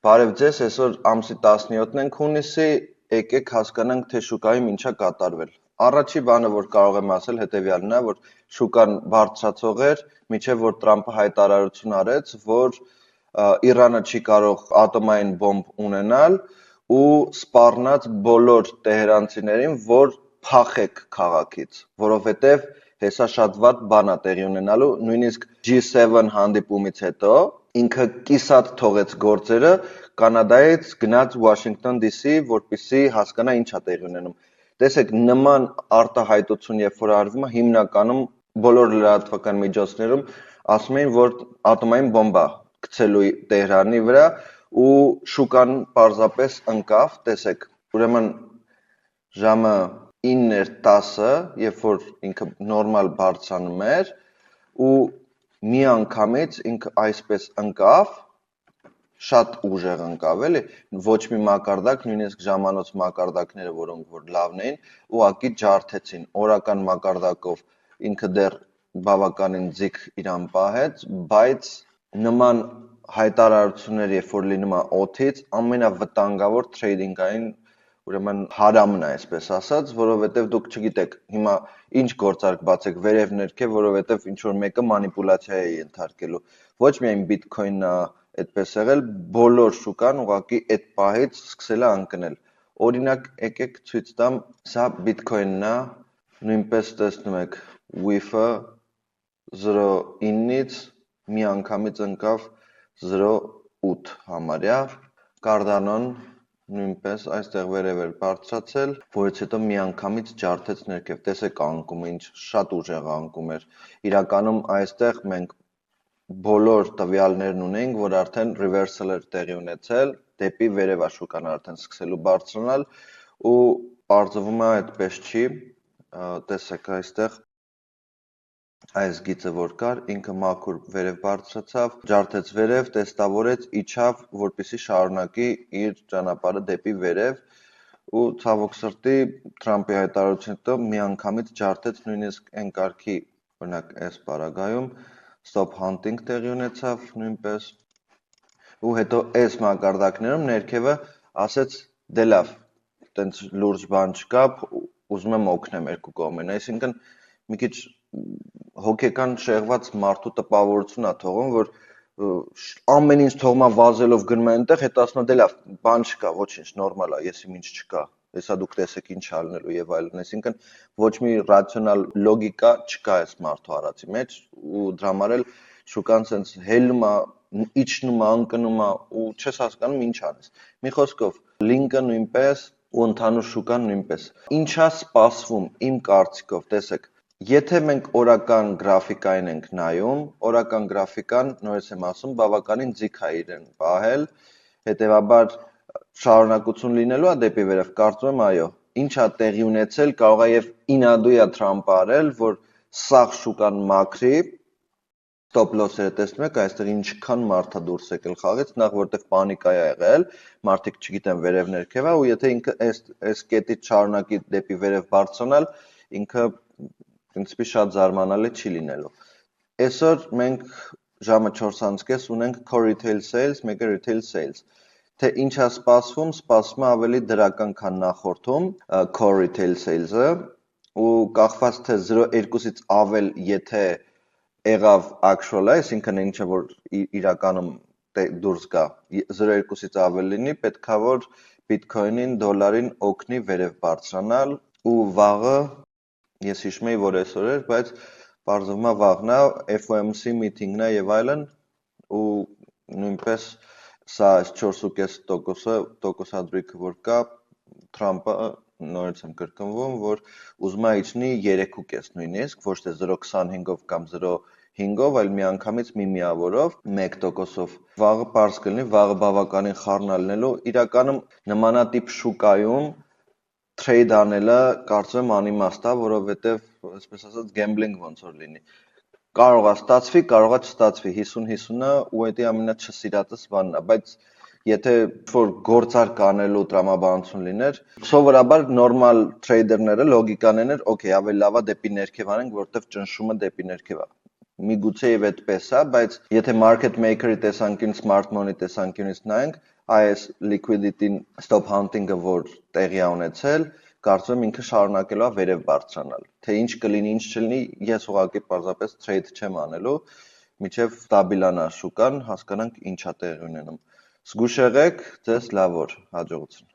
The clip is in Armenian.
Բարև ձեզ, այսօր ամսի 17-ն ենք հունիսի, եկեք հասկանանք, թե շուկայում ինչա կատարվել։ Առաջի բանը, որ կարող եմ ասել, հետևյալն է, որ շուկան բարձրացող էր, մինչև որ Տրամփը հայտարարություն արեց, որ Իրանը չի կարող ատոմային բոմբ ունենալ ու սպառնաց բոլոր տեհրանցիներին, որ փախեք քաղաքից, որովհետև հեսա շատ վատ բան է տեղի ունենալու, նույնիսկ G7 հանդիպումից հետո ինքը կիսատ թողեց գործերը, Կանադայից գնաց Washington DC, որպեսզի հասկանա ինչ է տեղի ունենում։ Տեսեք, նման արտահայտություն, երբ որ արվում է, հիմնականում բոլոր լրատվական միջոցներում ասում էին, որ ատոմային բոմբ է գցելու Տեհրանի վրա ու շուկան պարզապես ընկավ, տեսեք, ուրեմն ժամը 9:10, երբ որ ինքը նորմալ բարձրանում էր ու միանգամից ինքը այսպես ընկավ, շատ ուժեղ ընկավ, էլի, ոչ մի մակարդակ, նույնիսկ ժամանոց մակարդակները, որոնք որ լավն էին, ուղղակի ջարդեցին, օրական մակարդակով ինքը դեռ բավականին ձիգ իրան պահեց, բայց նման հայտարարություններ, երբ որ լինում է օդից, ամենավտանգավոր թրեյդինգային ուրեմն հարամն է, այսպես ասած, որովհետև դուք չգիտեք հիմա ինչ գործարք բացեք վերև ներքև, որովհետև ինչ որ մեկը մանիպուլյացիա է ենթարկելու։ Ոչ միայն բիթքոինն է այդպես եղել, բոլոր շուկան ուղղակի այդ պահից սկսել է ընկնել։ Օրինակ, եկեք ցույց տամ, սա բիթքոինն է, նույնպես տեսնում եք, WIF-ը 0.9-ից միանգամից ընկավ 0.8 համարյա, Cardano-ն նույնպես այստեղ վերև էր բարձրացել, որից հետո միանգամից ջարդեց ներքև, տեսեք անկումը, ինչ շատ ուժեղ անկում էր։ Իրականում այստեղ մենք բոլոր տվյալներն ունենք, որ արդեն reversal էր տեղի ունեցել, դեպի վերև է շուկան արդեն սկսելու բարձրանալ ու պարզվում է այդպես չի, տեսեք այստեղ այս գիծը որ կար, ինքը մաքուր վերև բարձրացավ, ջարդեց վերև, տեստավորեց, իջավ, որպեսզի շարունակի իր ճանապարհը դեպի վերև ու ցավոք սրտի Թրամփի հայտարարությունից հետո միանգամից ջարդեց նույնիսկ այն կարգի, օրինակ այս պարագայում stop hunting տեղի ունեցավ նույնպես ու հետո այս մակարդակներում ներքևը ասեց դե լավ, տենց լուրջ բան չկա, ուզում եմ օգնեմ երկու կողմերին, այսինքն մի քիչ հոգեկան շեղված մարդու տպավորություն է թողում, որ ամեն ինչ թողում է վազելով գնում է այնտեղ, հետո ասում է դե լավ, բան չկա, ոչինչ, նորմալ է, ես իմ ինչ չկա, հեսա դուք տեսեք ինչ ալնելու եւ այլն, այսինքն ոչ մի ռացիոնալ լոգիկա չկա այս մարդու արածի մեջ ու դրա համար էլ շուկան sense հելնում է, իջնում է, ընկնում է ու չես հասկանում ինչ անես։ Մի խոսքով, լինկը նույնպես ու ընդհանուր շուկան նույնպես։ Ինչա սպասվում իմ կարծիքով, տեսեք, եթե մենք օրական գրաֆիկային ենք նայում, օրական գրաֆիկան, նորից եմ ասում, բավականին ձիգ է իրեն պահել, հետևաբար շարունակություն լինելու է դեպի վերև, կարծում եմ այո, ինչ է տեղի ունեցել, կարող է եւ ինադու է Թրամփը արել, որ սաղ շուկան մաքրի, stop loss-երը տեսնում եք, այստեղ ինչքան մարդ է դուրս եկել խաղից, նախ որտեղ պանիկա է եղել, մարդիկ չգիտեն վերև ներքև է ու եթե ինքը այս կետից շարունակի դեպի վերև բարձրանալ, ինքը ինձպի շատ զարմանալի չի լինելու։ Այսօր մենք ժամը 4:30 ունենք core retail sales, մեկը retail sales։ Թե ինչ է սպասվում, սպասվում է ավելի դրական, քան նախորդում core retail sales-ը ու կախված թե 0.2-ից ավել, եթե եղավ actual-ը, այսինքն ինչը որ իրականում դուրս գա 0.2-ից ավել լինի, պետքա որ Bitcoin-ին, դոլարին օգնի վերև բարձրանալ ու վաղը ես հիշում եի, որ այսօր էր, բայց պարզվում է վաղն է, FOMC meeting-ն է եւ այլն ու նույնպես սա 4.5%-ը տոկոսադրույքը որ կա, Թրամփը նորից եմ կրկնվում, որ ուզում է իջնի 3.5 նույնիսկ, ոչ թե 0.25-ով կամ 0.5-ով, այլ միանգամից մի միավորով 1%-ով։ Վաղը պարզ կլինի, վաղը բավականին խառն է լինելու, իրականում նմանատիպ շուկայում trade անելը կարծում եմ անիմաստ է, որովհետև, այսպես ասած, gambling ոնց որ լինի։ Կարող է ստացվի, կարող է չստացվի, 50-50-ը ու դա ամենաչսիրածս բանն է, բայց եթե որ գործարք անելու տրամաբանություն լիներ, սովորաբար նորմալ trader-ները լոգիկան էր, օքեյ, ավելի լավ է դեպի ներքև անենք, որտեղ ճնշումը դեպի ներքև է։ Միգուցե եւ այդպես է, բայց եթե market maker-ի տեսանկյունից, smart money տեսանկյունից նայենք, այս liquidity stop hunting-ը, որ տեղի է ունեցել, կարծում եմ ինքը շարունակելու է վերև բարձրանալ։ Թե ինչ կլինի, ինչ չլինի, ես ուղղակի պարզապես trade չեմ անելու, մինչև ստաբիլանա շուկան, հասկանանք ինչա տեղի ունենում։ Զգուշ եղեք, ձեզ լավ օր, հաջողություն։